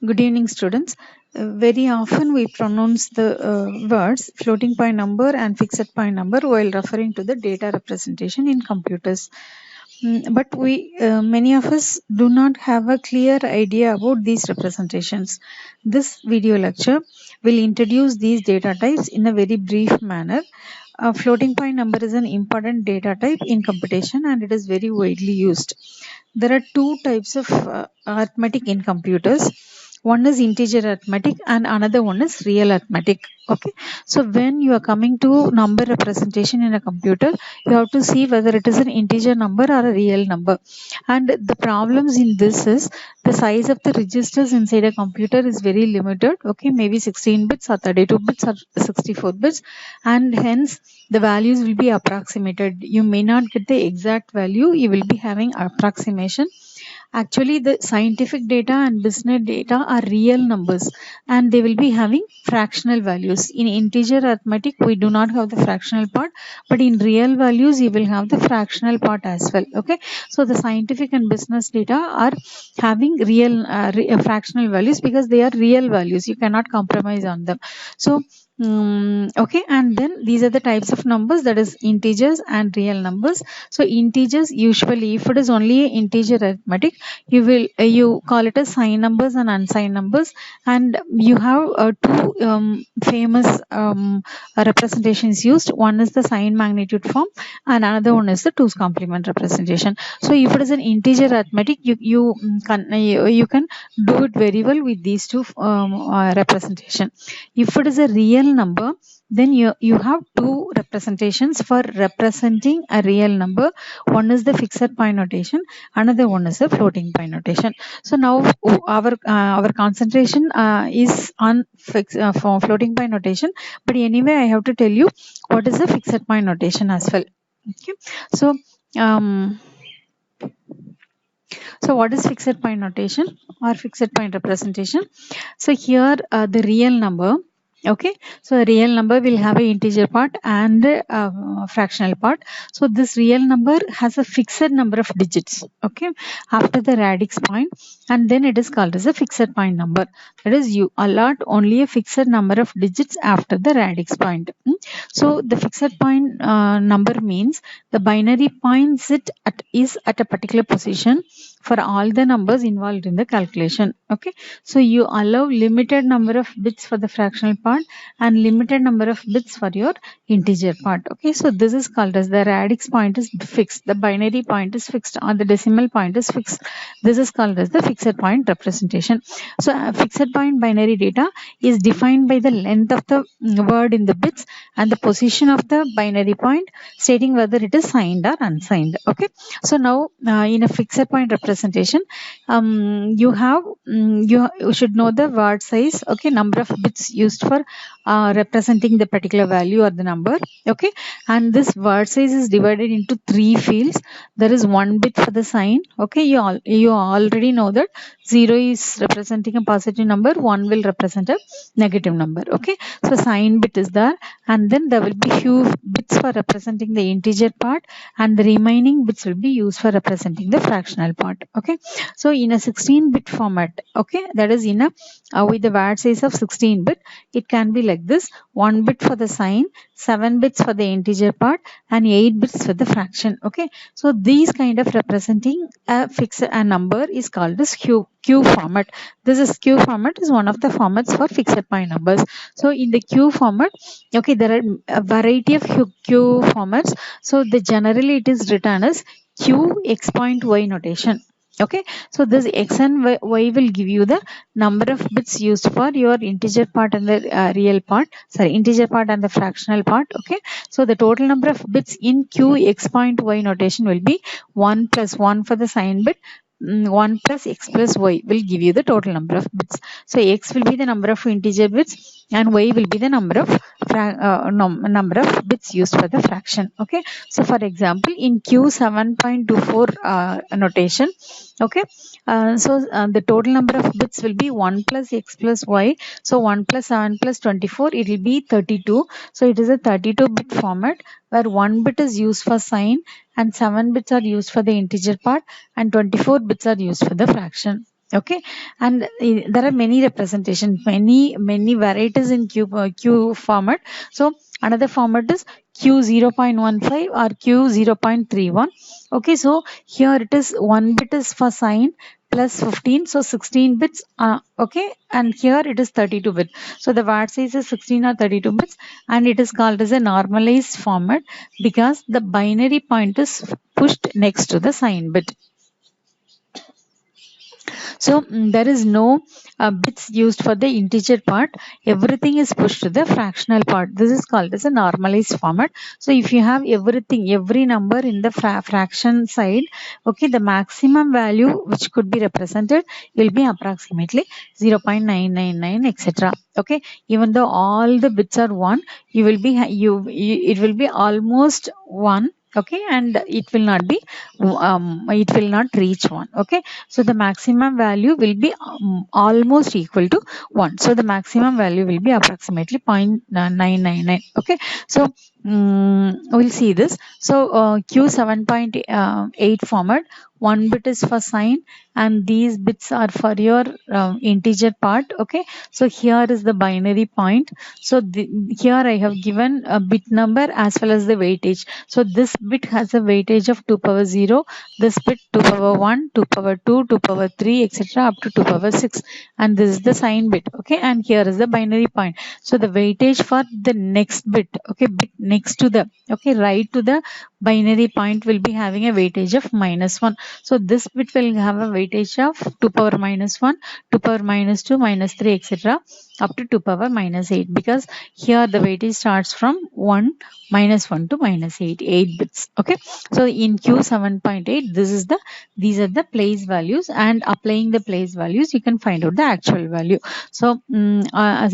Good evening, students. Very often we pronounce the words floating point number and fixed point number while referring to the data representation in computers. But many of us do not have a clear idea about these representations. This video lecture will introduce these data types in a very brief manner. A floating point number is an important data type in computation and it is very widely used. There are two types of arithmetic in computers. One is integer arithmetic and another one is real arithmetic. Okay, so when you are coming to number representation in a computer, you have to see whether it is an integer number or a real number. And the problems in this is the size of the registers inside a computer is very limited. Okay, maybe 16 bits or 32 bits or 64 bits, and hence the values will be approximated. You may not get the exact value, you will be having approximation. Actually, the scientific data and business data are real numbers and they will be having fractional values. In integer arithmetic, we do not have the fractional part, but in real values, you will have the fractional part as well. Okay, so the scientific and business data are having real fractional values because they are real values. You cannot compromise on them. So okay, and then these are the types of numbers, that is integers and real numbers. So integers, usually if it is only integer arithmetic, you call it as signed numbers and unsigned numbers, and you have two famous representations used. One is the sign magnitude form and another one is the 2's complement representation. So if it is an integer arithmetic, you can do it very well with these two representation. If it is a real number, then you have two representations for representing a real number. One is the fixed point notation, another one is the floating point notation. So now our concentration is on for floating point notation, but anyway I have to tell you what is the fixed point notation as well. Okay, so what is fixed point notation or fixed point representation? So here the real number. Okay, so a real number will have an integer part and a fractional part. So this real number has a fixed number of digits, okay, after the radix point, and then it is called as a fixed point number. That is, you allot only a fixed number of digits after the radix point. So the fixed point number means the binary point is at a particular position for all the numbers involved in the calculation. Okay, so you allow limited number of bits for the fractional part and limited number of bits for your integer part. Okay, so this is called as the radix point is fixed, the binary point is fixed, or the decimal point is fixed. This is called as the fixed point representation. So fixed point binary data is defined by the length of the word in the bits and the position of the binary point, stating whether it is signed or unsigned. Okay, so now in a fixed point representation, you should know the word size. Okay, number of bits used for representing the particular value or the number. Okay, and this word size is divided into three fields. There is one bit for the sign. Okay, you already know that 0 is representing a positive number, 1 will represent a negative number. Okay, so sign bit is there, and then there will be few bits for representing the integer part, and the remaining bits will be used for representing the fractional part. Okay, so in a 16-bit format, okay, that is in a with the word size of 16-bit, it can be like this: 1 bit for the sign, 7 bits for the integer part, and 8 bits for the fraction. Okay, so these kind of representing a number is called as Q format. This is Q format is one of the formats for fixed point numbers. So in the Q format, okay, there are a variety of Q formats. So generally it is written as Q x point y notation. Okay, so this x and y will give you the number of bits used for your integer part and the real part, integer part and the fractional part. Okay, so the total number of bits in Q x point y notation will be 1 plus 1 for the sign bit, 1 plus x plus y will give you the total number of bits. So x will be the number of integer bits and y will be the number of bits used for the fraction. Okay, so for example, in Q 7.24 notation, okay, the total number of bits will be 1 plus x plus y. So 1 plus 7 plus 24, it will be 32. So it is a 32-bit format where 1 bit is used for sign and 7 bits are used for the integer part and 24 bits are used for the fraction. Okay, and there are many representations, many varieties in q format. So another format is q 0.15 or q 0.31. Okay, so here it is 1 bit is for sign plus 15, so 16 bits. Okay, and here it is 32 bit. So the word size is 16 or 32 bits, and it is called as a normalized format because the binary point is pushed next to the sign bit. So there is no bits used for the integer part. Everything is pushed to the fractional part. This is called as a normalized format. So if you have everything, every number in the fraction side, okay, the maximum value which could be represented will be approximately 0.999, etc. Okay, even though all the bits are 1, you will be it will be almost 1. Okay, and it will not be it will not reach 1. Okay, so the maximum value will be almost equal to 1. So the maximum value will be approximately 0.999. Okay, so we'll see this. So q 7.8 format, 1 bit is for sign and these bits are for your integer part. Okay, so here is the binary point. So here I have given a bit number as well as the weightage. So this bit has a weightage of 2 power 0, this bit 2 power 1, 2 power 2, 2 power 3, etc. up to 2 power 6, and this is the sign bit. Okay, and here is the binary point. So the weightage for the next bit, okay, bit next to the, okay, right to the binary point will be having a weightage of -1. So this bit will have a weightage of 2 power -1, 2 power -2, -3, etc. up to 2 power -8, because here the weightage starts from 1, -1 to -8, 8 bits. Okay, so in q 7.8, these are the place values, and applying the place values you can find out the actual value. So as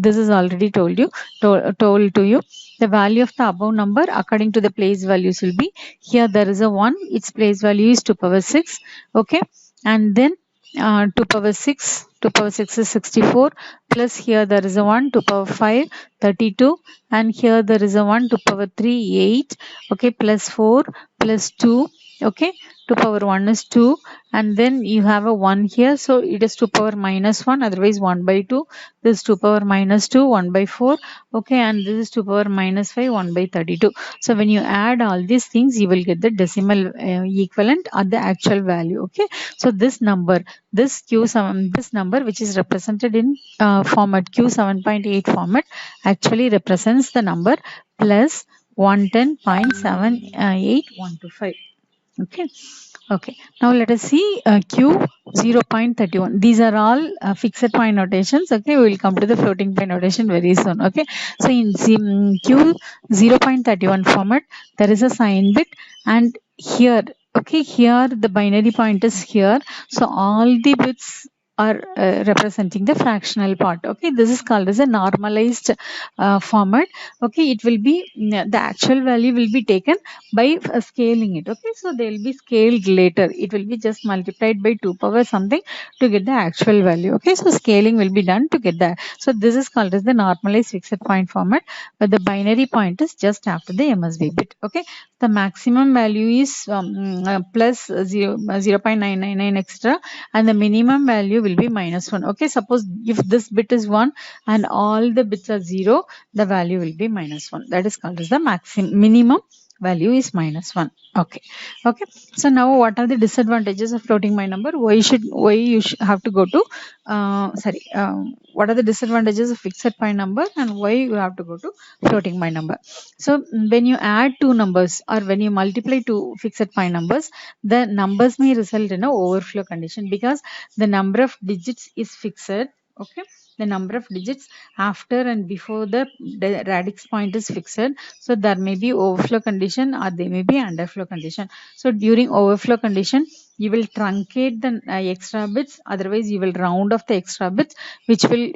this is already told to you, the value of the above number according to the place values will be, here there is a 1, its place value is 2 power 6. Okay, and then 2 power 6, 2 power 6 is 64, plus here there is a 1, 2 power 5, 32, and here there is a 1, 2 power 3, 8. Okay, plus 4, plus 2. Okay, 2 power 1 is 2, and then you have a 1 here, so it is 2 power -1, otherwise 1 by 2. This is 2 power -2, 1 by 4. Okay, and this is 2 power -5, 1 by 32. So when you add all these things, you will get the decimal equivalent or the actual value. Okay, so this number, this number which is represented in format q 7.8 format actually represents the number plus 110.78125. Okay, okay, now let us see q 0.31. These are all fixed point notations. Okay, we will come to the floating point notation very soon. Okay, so in q 0.31 format, there is a sign bit, and here, okay, here the binary point is here, so all the bits are representing the fractional part. Okay, this is called as a normalized format. Okay, it will be the actual value will be taken by scaling it. Okay, so they will be scaled later. It will be just multiplied by 2 power something to get the actual value. Okay, so scaling will be done to get that. So this is called as the normalized fixed point format, but the binary point is just after the MSB bit. Okay, the maximum value is plus 0.999 extra, and the minimum value will be -1. Okay, suppose if this bit is 1 and all the bits are 0, the value will be -1. That is called as the minimum value is -1. Okay, okay, so now what are the disadvantages of floating point number? Why you should have to go to what are the disadvantages of fixed point number, and why you have to go to floating point number? So when you add two numbers or when you multiply two fixed point numbers, the numbers may result in a overflow condition because the number of digits is fixed. Okay, the number of digits after and before the radix point is fixed, so there may be overflow condition or there may be underflow condition. So during overflow condition, you will truncate the extra bits, otherwise you will round off the extra bits, which will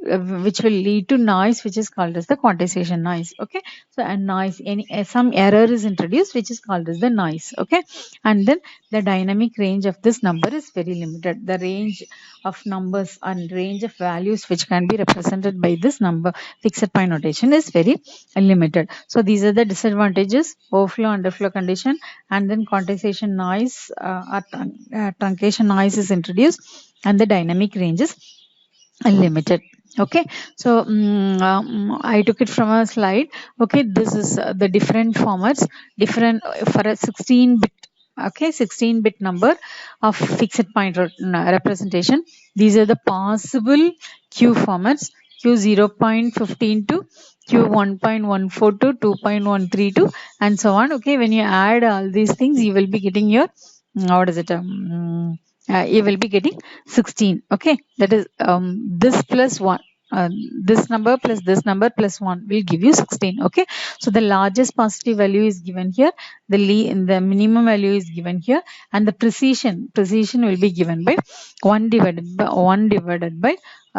lead to noise, which is called as the quantization noise. Okay, so a noise, some error is introduced, which is called as the noise. Okay, and then the dynamic range of this number is very limited. The range of numbers and range of values which can be represented by this number fixed point notation is very limited. So these are the disadvantages: overflow, underflow condition, and then quantization noise or truncation noise is introduced, and the dynamic range is unlimited. Okay, so I took it from a slide. Okay, this is the different formats, different for a 16-bit. Okay, 16-bit number of fixed point representation. These are the possible Q formats: Q 0.15 to Q 1.14 to 2.132 and so on. Okay, when you add all these things, you will be getting your what is it? You will be getting 16. Okay, that is this plus 1, this number plus this number plus 1 will give you 16. Okay, so the largest positive value is given here, the minimum value is given here, and the precision will be given by 1 divided by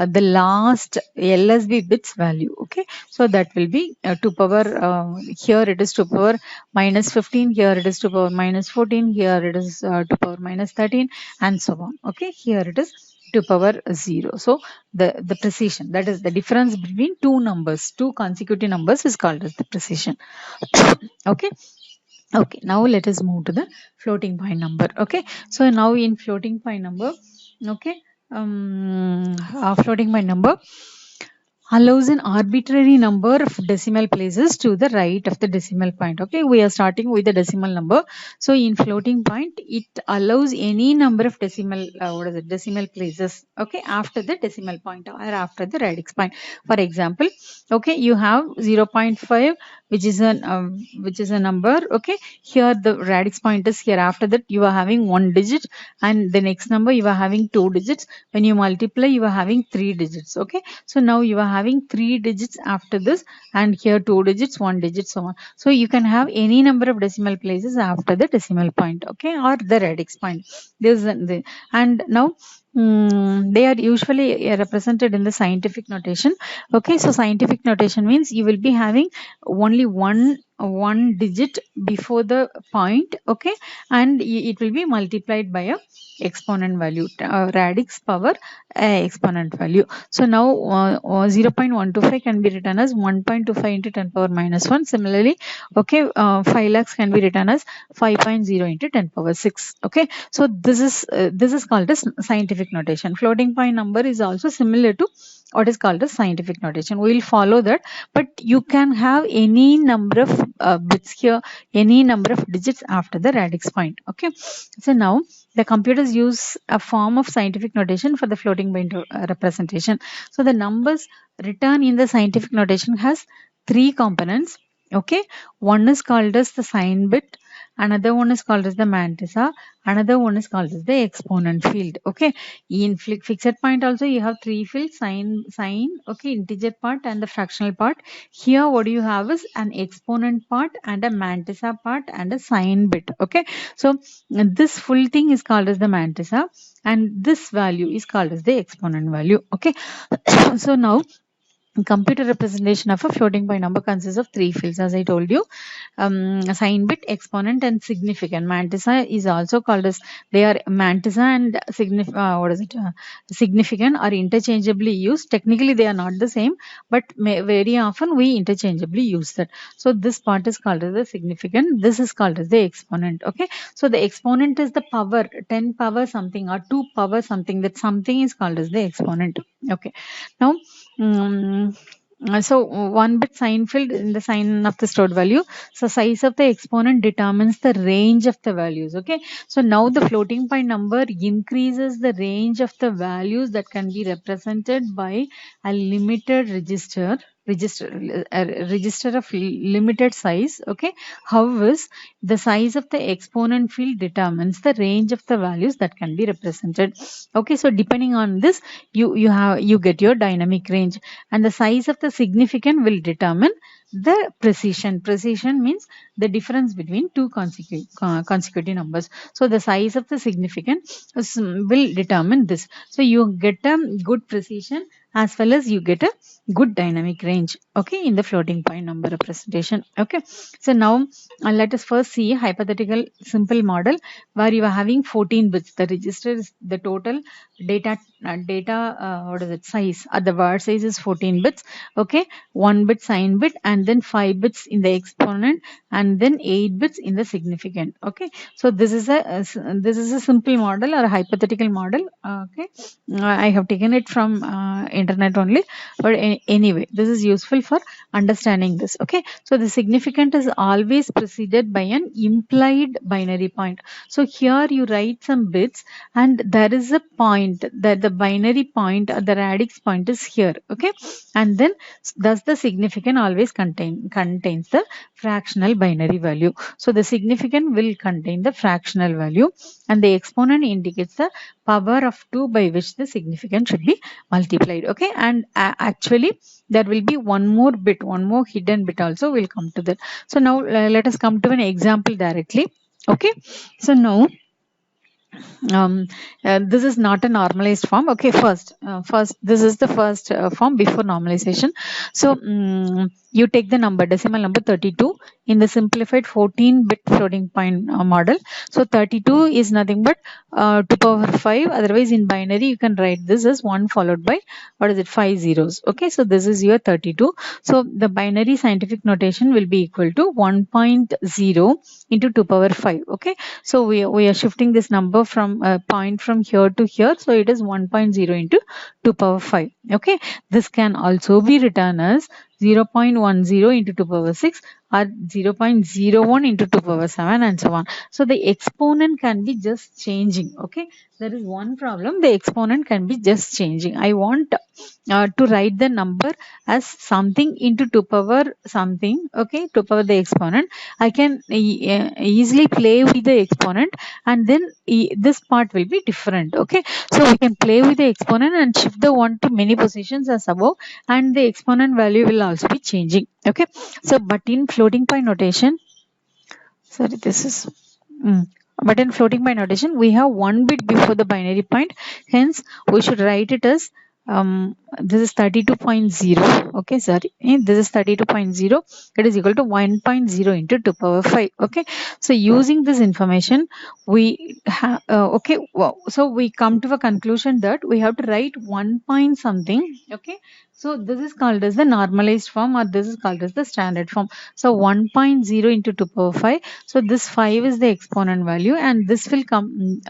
the last LSB bits value. Okay, so that will be 2 power, here it is 2 power minus 15, here it is 2 power minus 14, here it is 2 power minus 13 and so on. Okay, here it is 2 power 0. So the precision, that is the difference between two consecutive numbers, is called as the precision. Okay, okay, now let us move to the floating point number. Okay, so now in floating point number, okay, floating point number allows an arbitrary number of decimal places to the right of the decimal point. Okay, we are starting with the decimal number. So in floating point, it allows any number of decimal places, okay, after the decimal point or after the radix point. For example, okay, you have 0.5, which is a number. Okay, here the radix point is here. After that, you are having 1 digit, and the next number you are having 2 digits. When you multiply, you are having 3 digits. Okay, so now you are having 3 digits after this, and here 2 digits, 1 digit, so on. So you can have any number of decimal places after the decimal point, okay, or the radix point. And now they are usually represented in the scientific notation. Okay, so scientific notation means you will be having only one digit before the point. Okay, and it will be multiplied by a exponent value, radix power exponent value. So now 0.125 can be written as 1.25 into 10 power minus 1. Similarly, okay, 5 lakhs can be written as 5.0 into 10 power 6. Okay, so this is called as scientific notation. Floating point number is also similar to what is called as scientific notation. We will follow that, but you can have any number of bits here, any number of digits after the radix point. Okay, so now the computers use a form of scientific notation for the floating point representation. So the numbers written in the scientific notation has 3 components. Okay, one is called as the sign bit, another one is called as the mantissa, another one is called as the exponent field. Okay, in fixed point also you have 3 fields: sign, okay, integer part and the fractional part. Here what you have is an exponent part and a mantissa part and a sign bit. Okay, so this full thing is called as the mantissa, and this value is called as the exponent value. Okay, so now computer representation of a floating point number consists of 3 fields, as I told you: sign bit, exponent, and significant. Mantissa is also called as, they are mantissa and significant are interchangeably used. Technically they are not the same, but very often we interchangeably use that. So this part is called as the significant, this is called as the exponent. Okay, so the exponent is the power, 10 power something or 2 power something, that something is called as the exponent. Okay, now so 1 bit sign field in the sign of the stored value. So size of the exponent determines the range of the values. Okay, so now the floating point number increases the range of the values that can be represented by a limited register of limited size. Okay, however, the size of the exponent field determines the range of the values that can be represented. Okay, so depending on this, you get your dynamic range, and the size of the significant will determine the precision. Precision means the difference between two consecutive numbers. So the size of the significant will determine this. So you get a good precision as well as you get a good dynamic range, okay, in the floating point number representation. Okay, so now let us first see hypothetical simple model where you are having 14 bits. The register is the total data what is it, size, the word size is 14 bits. Okay, 1 bit sign bit, and then 5 bits in the exponent, and then 8 bits in the significant. Okay, so this is a simple model or a hypothetical model. Okay, I have taken it from internet only, but anyway, this is useful for understanding this. Okay, so the significant is always preceded by an implied binary point. So here you write some bits, and there is a point that the binary point or the radix point is here. Okay, and then thus the significant always contains the fractional binary value. So the significant will contain the fractional value, and the exponent indicates the power of 2 by which the significant should be multiplied. Okay, and actually there will be one more bit, one more hidden bit also will come to that. So now let us come to an example directly. Okay, so now this is not a normalized form. Okay, first this is the first form before normalization. So you take the number, decimal number 32 in the simplified 14 bit floating point model. So 32 is nothing but 2 power 5. Otherwise in binary you can write this as 1 followed by, what is it, 5 zeros. Okay, so this is your 32. So the binary scientific notation will be equal to 1.0 into 2 power 5. Okay, so we are shifting this number from a point from here to here. So it is 1.0 into 2 power 5. Okay, this can also be written as 0.10 into 2 power 6 or 0.01 into 2 power 7 and so on. So the exponent can be just changing. Okay, there is one problem, the exponent can be just changing. I want to write the number as something into 2 power something. Okay, 2 power the exponent. I can easily play with the exponent, and then this part will be different. Okay, so we can play with the exponent and shift the one to many positions as above, and the exponent value will also be changing. Okay, so but in floating point notation, sorry, this is but in floating point notation we have one bit before the binary point, hence we should write it as this is 32.0. okay, sorry, this is 32.0. it is equal to 1.0 into 2 power 5. Okay, so using this information we have okay, wow. So we come to a conclusion that we have to write 1 point something. Okay, so this is called as the normalized form, or this is called as the standard form. So 1.0 into 2 power 5. So this 5 is the exponent value, and this will come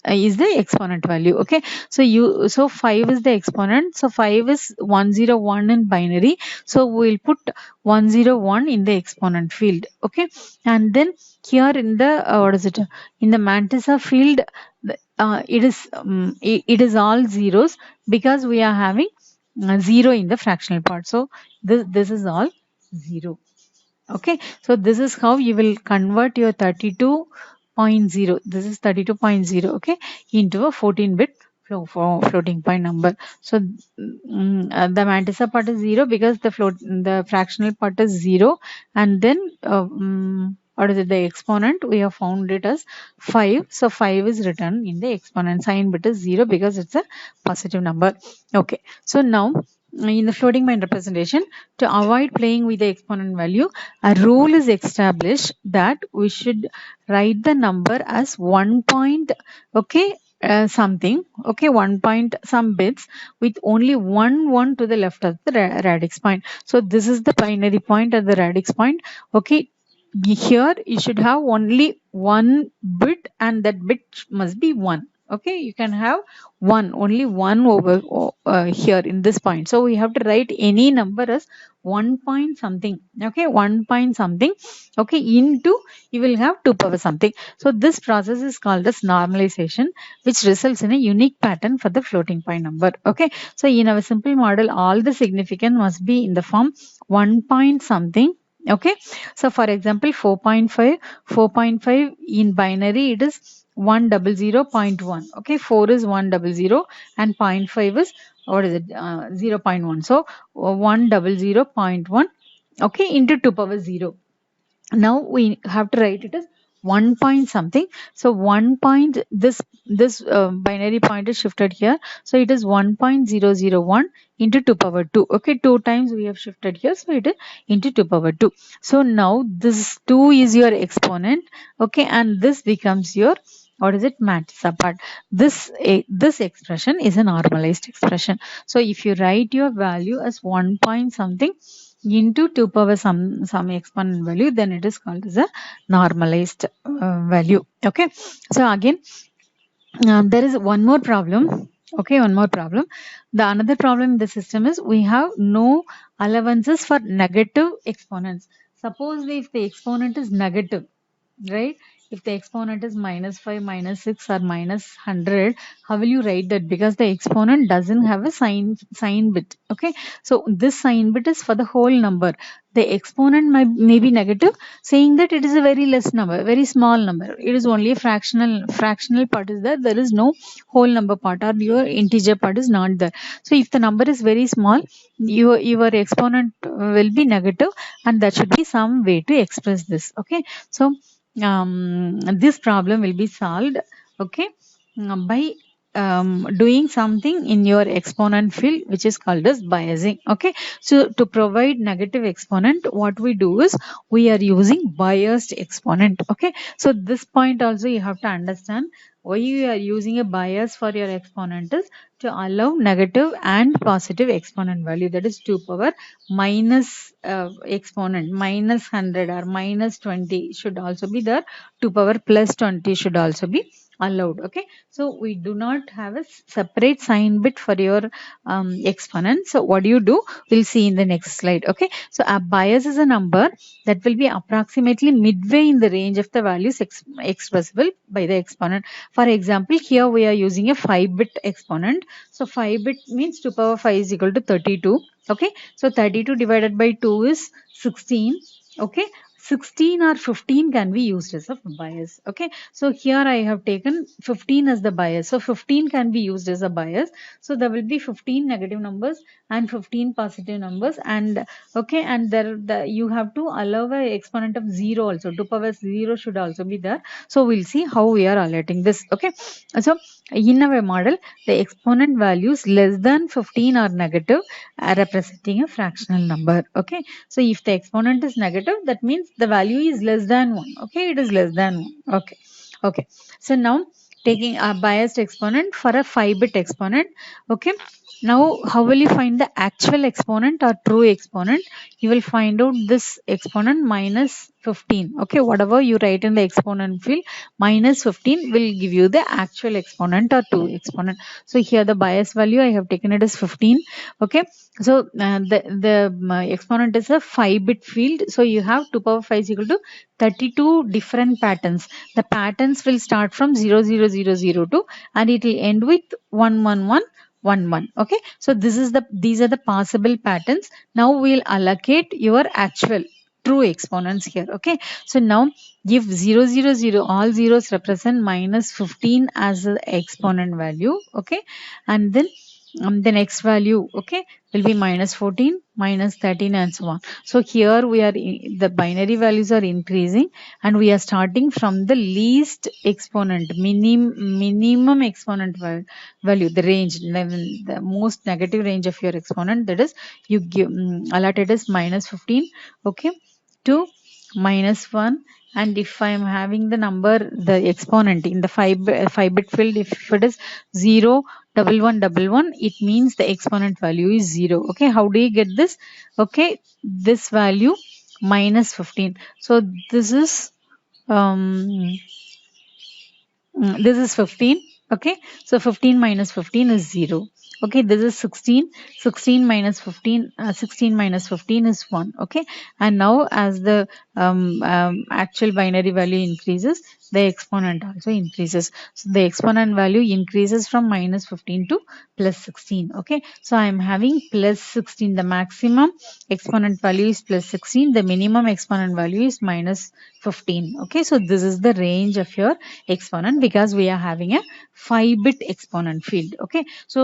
is the exponent value. Okay, so 5 is the exponent, so 5 is 101 in binary, so we'll put 101 in the exponent field. Okay, and then here in the what is it, in the Mantissa field, it is all zeros because we are having 0 in the fractional part. So this is all 0. Okay, so this is how you will convert your 32.0, this is 32.0, okay, into a 14 bit floating point number. So the Mantissa part is 0 because the fractional part is 0, and then what is it, the exponent we have found it as 5. So 5 is written in the exponent, sign bit is 0 because it's a positive number. Okay, so now in the floating point representation, to avoid playing with the exponent value, a rule is established that we should write the number as 1 point, okay, something, okay, 1 point some bits with only one to the left of the radix point. So this is the binary point at the radix point. Okay, here you should have only one bit, and that bit must be 1. Okay, you can have only one over here in this point. So we have to write any number as 1 point something. Okay, 1 point something, okay, into you will have 2 power something. So this process is called as normalization, which results in a unique pattern for the floating point number. Okay, so in our simple model, all the significant must be in the form 1 point something. Okay, so for example 4.5 in binary it is 100.1. okay, 4 is 100 and 0.5 is, what is it, 0.1. So 100.1, okay, into 2 power 0. Now we have to write it as 1 point something. So 1 point, this binary point is shifted here. So it is 1.001 into 2 power 2. Okay, 2 times we have shifted here. So it is into 2 power 2. So now this 2 is your exponent. Okay, and this becomes your, what is it, Mantissa part. This expression is a normalized expression. So if you write your value as 1 point something into 2 power some exponent value, then it is called as a normalized value. Okay, so again, there is one more problem. Okay, one more problem. The another problem in the system is we have no allowances for negative exponents. Suppose if the exponent is negative, right? If the exponent is -5, -6 or -100, how will you write that? Because the exponent doesn't have a sign bit. Okay, so this sign bit is for the whole number. The exponent may be negative, saying that it is a very less number, very small number. It is only a fractional part is there. There is no whole number part, or your integer part is not there. So if the number is very small, your exponent will be negative, and that should be some way to express this. Okay, so this problem will be solved, okay, by doing something in your exponent field, which is called as biasing. Okay, so to provide negative exponent, what we do is we are using biased exponent. Okay, so this point also you have to understand why you are using a bias for your exponent is to allow negative and positive exponent value, that is 2 power minus exponent -100 or -20 should also be there. 2 power +20 should also be allowed. Okay, so we do not have a separate sign bit for your exponent. So what do you do, we'll see in the next slide. Okay, so a bias is a number that will be approximately midway in the range of the values expressible by the exponent. For example, here we are using a 5-bit exponent. So 5-bit means 2 power 5 is equal to 32. Okay, so 32 divided by 2 is 16. Okay, 16 or 15 can be used as a bias. Okay, so here I have taken 15 as the bias. So 15 can be used as a bias. So there will be 15 negative numbers and 15 positive numbers, and okay, and you have to allow a exponent of 0 also. 2 power 0 should also be there. So we'll see how we are alerting this. Okay, so in our model, the exponent values less than 15 are negative, representing a fractional number. Okay, so if the exponent is negative, that means the value is less than 1. Okay, it is less than 1. Okay, okay, so now taking a biased exponent for a 5-bit exponent. Okay, now how will you find the actual exponent or true exponent? You will find out this exponent -15. Okay, whatever you write in the exponent field, -15 will give you the actual exponent or true exponent. So here the bias value I have taken it as 15. Okay, so the exponent is a 5-bit field. So you have 2 power 5 is equal to 32 different patterns. The patterns will start from 00002 and it will end with 11111. Okay, so these are the possible patterns. Now we'll allocate your actual true exponents here. Okay, so now if 000 all zeros represent -15 as the exponent value. Okay, and then the next value, okay, will be -14, -13 and so on. So here we are the binary values are increasing, and we are starting from the least exponent, minimum exponent value, the range, the most negative range of your exponent, that is you give allotted as -15, okay, to -1. And if I am having the number, the exponent in the 5-bit field, if it is 0 1111, it means the exponent value is 0. Okay, how do you get this? Okay, this value -15. So this is this is 15. Okay, so 15 minus 15 is 0. Okay, this is 16. 16 minus 15, 16 minus 15 is 1. Okay, and now as the actual binary value increases, the exponent also increases. So the exponent value increases from -15 to +16. Okay, so I am having +16. The maximum exponent value is +16. The minimum exponent value is -15. Okay, so this is the range of your exponent because we are having a 5-bit exponent field. Okay, so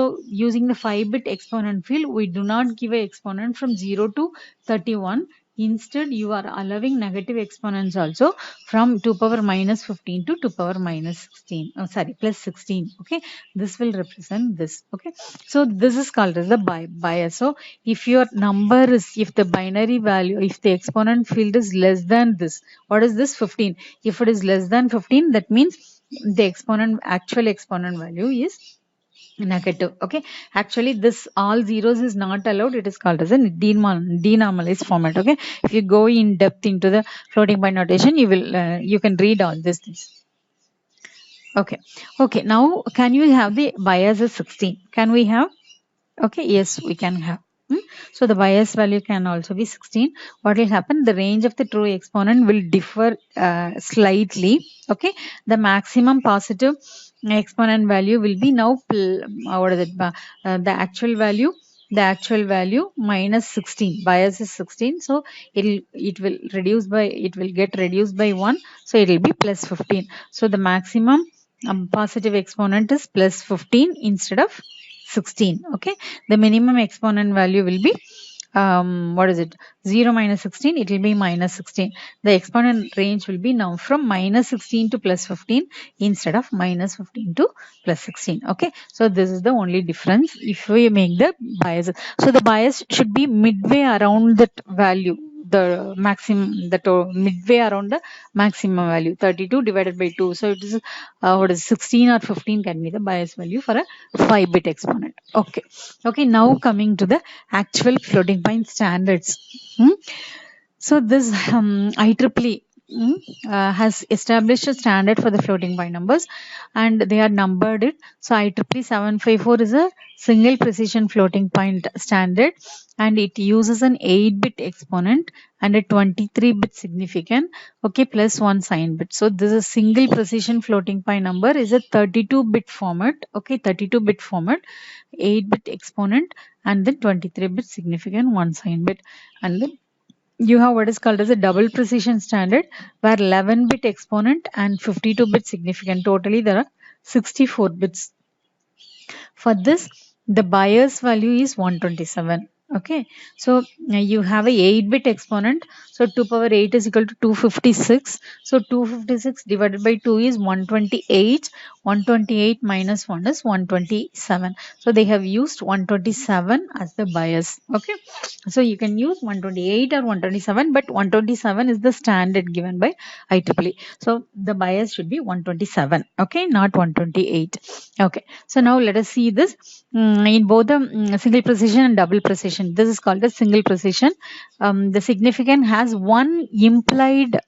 using the 5-bit exponent field, we do not give a exponent from 0 to 31. Instead, you are allowing negative exponents also from 2 power minus 15 to 2 power minus 16. Oh, sorry, plus 16. Okay, this will represent this. Okay, so this is called as the bias. So if your number is, if the binary value, if the exponent field is less than this, what is this? 15. If it is less than 15, that means the exponent, actual exponent value is negative. Okay, actually this all zeros is not allowed. It is called as a denormalized format. Okay, if you go in depth into the floating point notation, you will you can read all these things. Okay, now can you have the bias as 16? Can we have? Okay, yes, we can have. So the bias value can also be 16. What will happen? The range of the true exponent will differ slightly. Okay, the maximum positive exponent value will be now what is it? The actual value. The actual value minus 16. Bias is 16. So it will reduce by, it will get reduced by 1. So it will be plus 15. So the maximum positive exponent is plus 15 instead of 16. Okay, the minimum exponent value will be what is it? 0 minus 16, it will be minus 16. The exponent range will be now from minus 16 to plus 15 instead of minus 15 to plus 16. Okay, so this is the only difference if we make the bias. So the bias should be midway around that value, the maximum, the midway around the maximum value, 32 divided by 2. So it is what is 16 or 15 can be the bias value for a 5-bit exponent. Okay, now coming to the actual floating point standards. So this IEEE has established a standard for the floating point numbers, and they are numbered it. So IEEE 754 is a single precision floating point standard, and it uses an 8-bit exponent and a 23-bit significant, okay, plus 1 sign bit. So this is single precision floating point number is a 32-bit format, okay, 32-bit format, 8-bit exponent, and then 23-bit significant, 1 sign bit. And then you have what is called as a double precision standard, where 11-bit exponent and 52-bit significant. Totally there are 64 bits. For this, the bias value is 127. Okay, so you have a 8-bit exponent. So 2 power 8 is equal to 256. So 256 divided by 2 is 128. 128 minus 1 is 127. So they have used 127 as the bias. Okay, so you can use 128 or 127, but 127 is the standard given by IEEE. So the bias should be 127. Okay, not 128. Okay, so now let us see this in both the single precision and double precision. This is called a single precision. The significant has one implied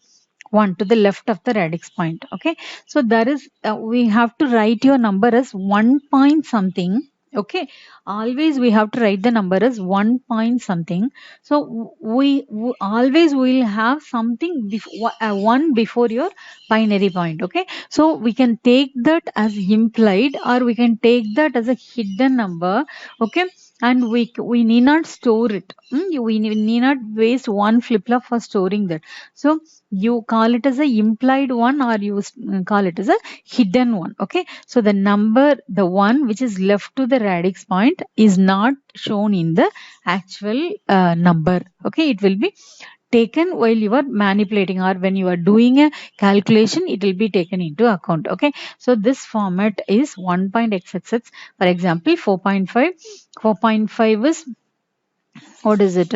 one to the left of the radix point. Okay, so there is we have to write your number as 1 point something. Okay, always we have to write the number as 1 point something. So we always will have something one before your binary point. Okay, so we can take that as implied, or we can take that as a hidden number. Okay, and we need not store it. We need not waste one flip flop for storing that. So you call it as a implied one, or you call it as a hidden one. Okay, so the number, the one which is left to the radix point, is not shown in the actual number. Okay, it will be taken while you are manipulating, or when you are doing a calculation, it will be taken into account. Okay, so this format is 1.xxx. For example, 4.5. 4.5 is, what is it?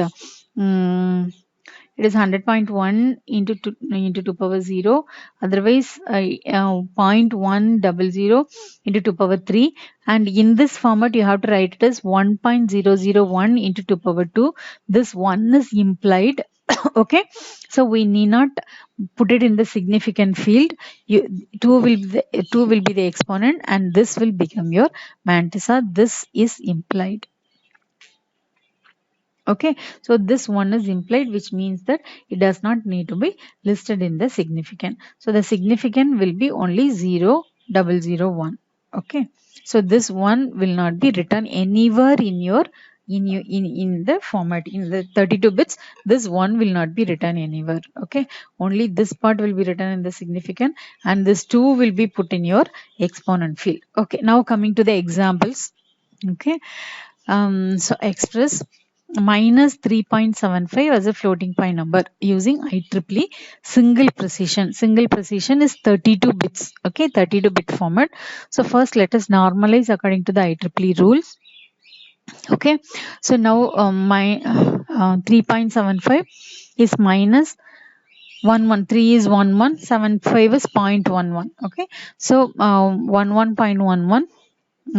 It is 100.1 into 2 power 0. Otherwise, 0.100 into 2 power 3. And in this format, you have to write it as 1.001 into 2 power 2. This 1 is implied. Okay, so we need not put it in the significant field. 2 will be the exponent, and this will become your mantissa. This is implied. Okay, so this one is implied, which means that it does not need to be listed in the significant. So the significant will be only 0.001. Okay, so this one will not be written anywhere in your in the format, in the 32 bits. This one will not be written anywhere. Okay, only this part will be written in the significant, and this 2 will be put in your exponent field. Okay, now coming to the examples. Okay, so express minus 3.75 as a floating point number using IEEE single precision. Single precision is 32 bits. Okay, 32 bit format. So first let us normalize according to the IEEE rules. Okay, so now my 3.75 is minus 113 is 1175 is 0.11. Okay, so 11.11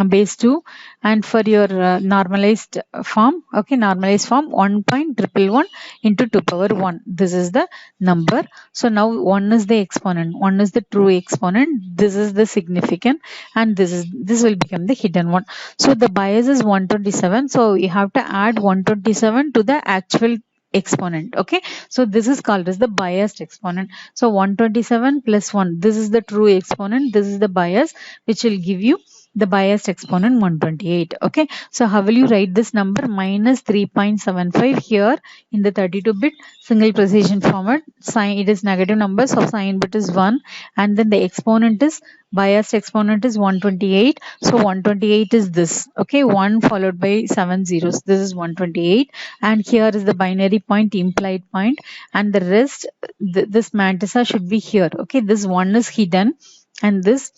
base 2, and for your normalized form, okay, normalized form 1.111 into 2 power 1, this is the number. So now 1 is the exponent, 1 is the true exponent, this is the significant, and this will become the hidden one. So the bias is 127, so you have to add 127 to the actual exponent. Okay, so this is called as the biased exponent. So 127 plus 1, this is the true exponent, this is the bias, which will give you the biased exponent 128. Okay, so how will you write this number? Minus 3.75 here in the 32-bit single precision format. Sign, it is negative number, so sign bit is 1, and then the exponent is, biased exponent is 128. So 128 is this. Okay, 1 followed by 7 zeros, this is 128, and here is the binary point, implied point, and the rest, this mantissa should be here. Okay, this 1 is hidden, and this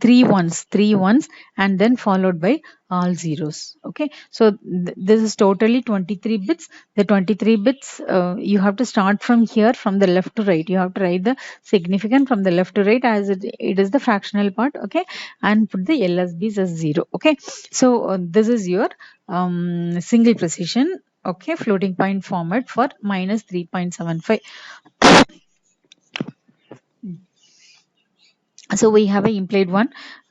three ones, and then followed by all zeros. Okay, so this is totally 23 bits. The 23 bits, you have to start from here, from the left to right. You have to write the significant from the left to right, as it is the fractional part. Okay, and put the LSBs as 0. Okay, so this is your single precision, okay, floating point format for minus 3.75. So we have a implied one.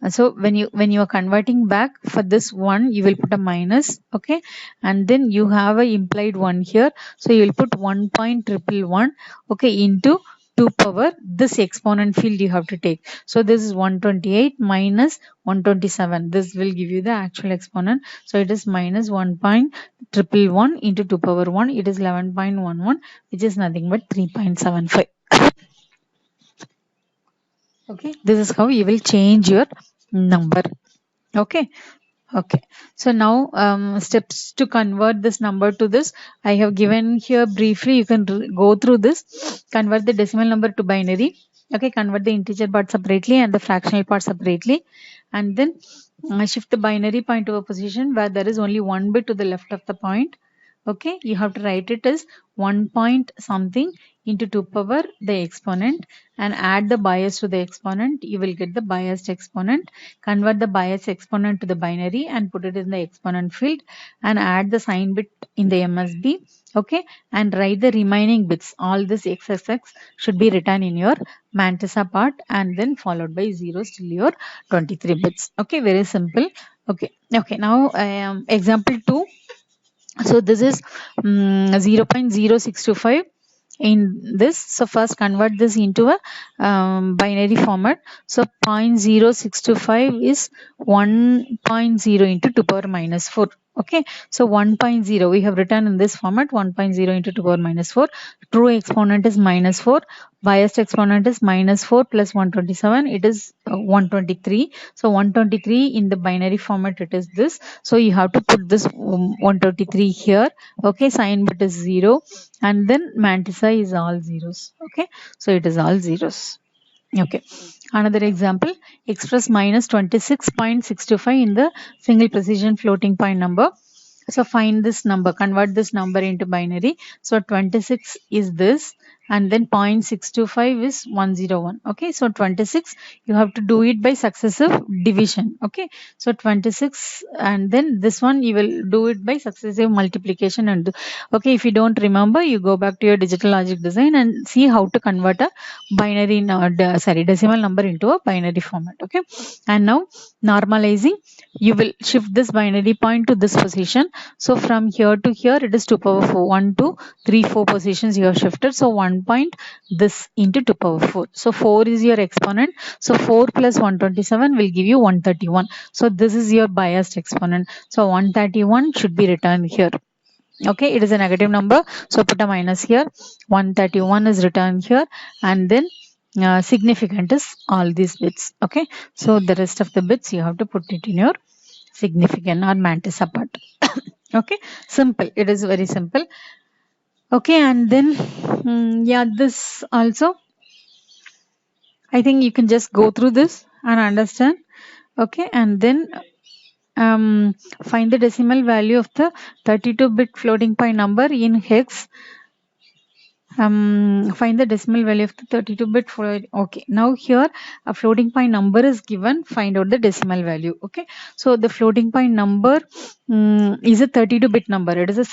So when you are converting back for this one, you will put a minus. Okay, and then you have a implied one here, so you will put 1.111, okay, into 2 power this exponent field you have to take. So this is 128 minus 127, this will give you the actual exponent. So it is minus 1.111 into 2 power 1, it is 11.11, which is nothing but 3.75. Okay, this is how you will change your number. Okay, okay, so now steps to convert this number to this I have given here briefly. You can go through this. Convert the decimal number to binary. Okay, convert the integer part separately and the fractional part separately, and then shift the binary point to a position where there is only one bit to the left of the point. Okay, you have to write it as 1 point something into 2 power the exponent, and add the bias to the exponent. You will get the biased exponent. Convert the biased exponent to the binary and put it in the exponent field, and add the sign bit in the MSB. Okay, and write the remaining bits. All this XXX should be written in your Mantissa part, and then followed by zeros till your 23 bits. Okay, very simple. Okay, okay, now example 2. So this is 0.0625 in this. So first convert this into a binary format. So 0.0625 is 1.0 into 2 power minus 4. Okay, so 1.0 we have written in this format, 1.0 into 2 power minus 4. True exponent is minus 4. Biased exponent is minus 4 plus 127. It is 123. So 123 in the binary format, it is this. So you have to put this 123 here. Okay, sign bit is 0, and then Mantissa is all zeros. Okay, so it is all zeros. Okay, another example, express minus 26.625 in the single precision floating point number. So find this number, convert this number into binary. So 26 is this, and then 0.625 is 101. Okay, so 26 you have to do it by successive division. Okay, so 26, and then this one you will do it by successive multiplication and do. Okay, if you don't remember, you go back to your digital logic design and see how to convert a binary decimal number into a binary format. Okay, and now normalizing, you will shift this binary point to this position. So from here to here, it is 2 power 4. 1, 2, 3, 4 positions you have shifted. So 1 point this into 2 power 4. So 4 is your exponent. So 4 plus 127 will give you 131. So this is your biased exponent. So 131 should be written here. Okay, it is a negative number, so put a minus here. 131 is written here, and then significant is all these bits. Okay, so the rest of the bits you have to put it in your significant or Mantissa part. Okay, simple. It is very simple. Okay, and then yeah, this also I think you can just go through this and understand. Okay, and then find the decimal value of the 32-bit floating point number in hex. Find the decimal value of the 32-bit float. Okay, now here a floating point number is given. Find out the decimal value. Okay, so the floating point number is a 32-bit number. It is a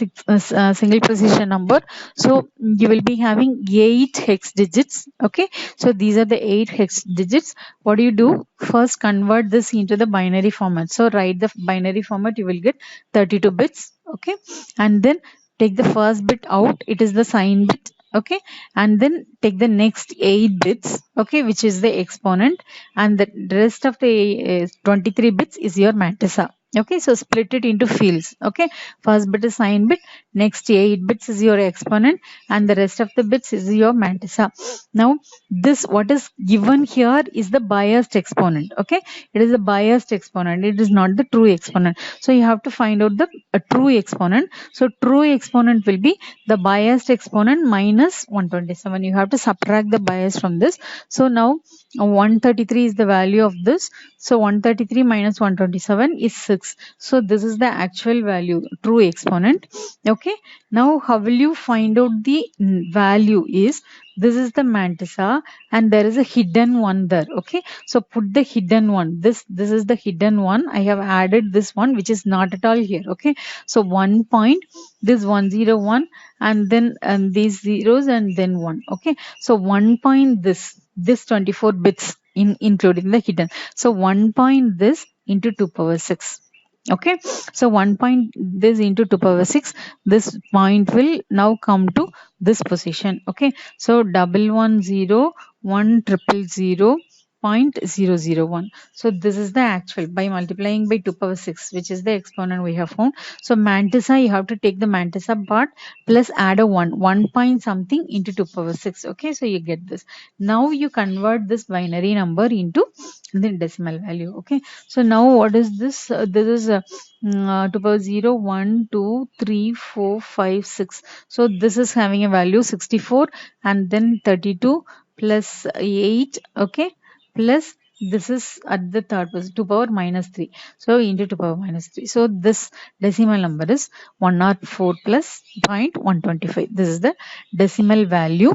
single precision number. So you will be having 8 hex digits. Okay, so these are the 8 hex digits. What do you do? First, convert this into the binary format. So write the binary format. You will get 32 bits. Okay, and then take the first bit out. It is the sign bit. Okay, and then take the next 8 bits, okay, which is the exponent, and the rest of the 23 bits is your mantissa. Okay, so split it into fields. Okay, first bit is sign bit, next 8 bits is your exponent, and the rest of the bits is your mantissa. Now this what is given here is the biased exponent. Okay, it is a biased exponent, it is not the true exponent. So you have to find out the true exponent. So true exponent will be the biased exponent minus 127. You have to subtract the bias from this. So now 133 is the value of this. So 133 minus 127 is 6. So this is the actual value, true exponent. Okay, now how will you find out the value is, this is the mantissa and there is a hidden one there. Okay, so put the hidden one. This is the hidden one. I have added this one which is not at all here. Okay, so 1 point, this 101, and then these zeros and then 1. Okay, so 1 point this 24 bits including the hidden. So 1 point this into 2 power 6. Okay, so 1 point this into 2 power 6, this point will now come to this position. Okay, so 1110100.001. So this is the actual by multiplying by 2 power 6, which is the exponent we have found. So mantissa, you have to take the mantissa part plus add a 1 point something into 2 power 6. Okay, so you get this. Now you convert this binary number into the decimal value. Okay, so now what is this? This is 2 power 0, 1, 2, 3, 4, 5, 6. So this is having a value 64 and then 32 plus 8. Okay, plus this is at the third position 2 power minus 3. So into 2 power minus 3. So this decimal number is 104 plus 0.125. This is the decimal value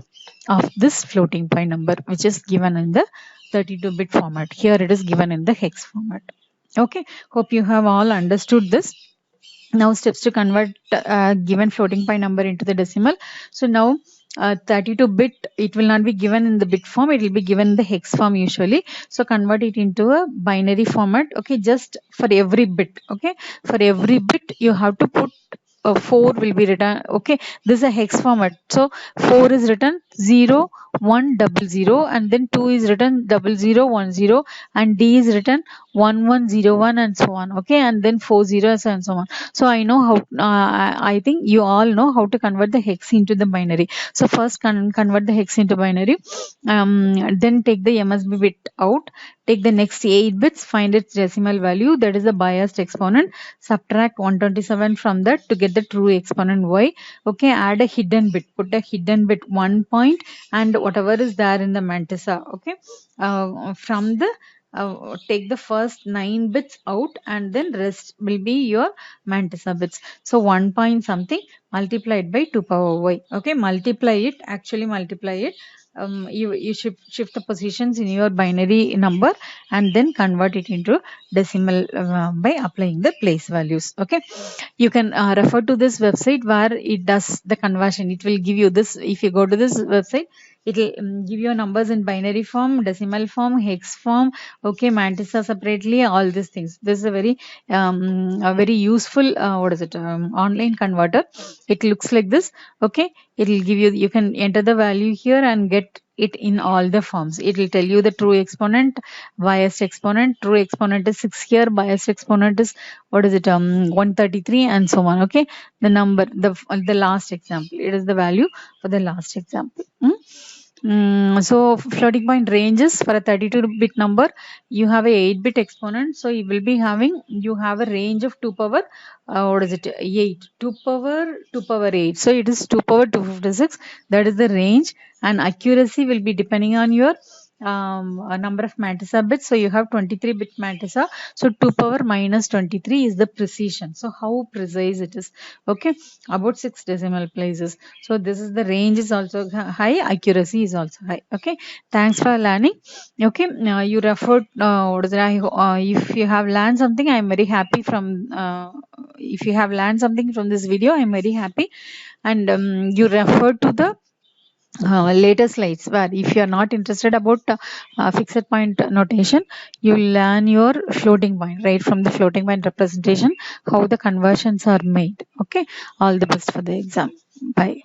of this floating point number which is given in the 32-bit format. Here it is given in the hex format. Okay, hope you have all understood this. Now steps to convert given floating point number into the decimal. So now 32-bit, it will not be given in the bit form, it will be given in the hex form usually. So convert it into a binary format. Okay, just for every bit. Okay, for every bit you have to put 4 will be written. Okay, this is a hex format. So 4 is written 0 1 00, and then 2 is written 0010, and D is written 1101 and so on. Okay, and then 4 zeros and so on. So I know how I think you all know how to convert the hex into the binary. So first convert the hex into binary, then take the MSB bit out, take the next 8 bits, find its decimal value, that is the biased exponent, subtract 127 from that to get the true exponent y. Okay, add a hidden bit, put a hidden bit 1 point and whatever is there in the mantissa. Okay, from the take the first 9 bits out and then rest will be your mantissa bits. So 1 point something multiplied by 2 power y. Okay, multiply it, actually multiply it. You shift the positions in your binary number and then convert it into decimal by applying the place values. Okay, you can refer to this website where it does the conversion. It will give you this. If you go to this website, it will give you numbers in binary form, decimal form, hex form. Okay, mantissa separately, all these things. This is a very useful online converter. It looks like this. Okay, it will give you can enter the value here and get it in all the forms. It will tell you the true exponent, biased exponent. True exponent is 6 here, biased exponent is 133 and so on. Okay, the number, the last example, it is the value for the last example. So floating point ranges for a 32-bit number, you have a 8-bit exponent, so you will be having, you have a range of 2 power what is it, 8, 2 power 8, so it is 2 power 256, that is the range. And accuracy will be depending on your a number of Mantissa bits. So you have 23-bit Mantissa, so 2 power minus 23 is the precision. So how precise it is, okay, about 6 decimal places. So this is the range is also high, accuracy is also high. Okay, thanks for learning. Okay, you referred what is it, if you have learned something, I am very happy from if you have learned something from this video, I am very happy. And you referred to the later slides, where if you are not interested about fixed point notation, you learn your floating point, right from the floating point representation, how the conversions are made. Okay, all the best for the exam. Bye.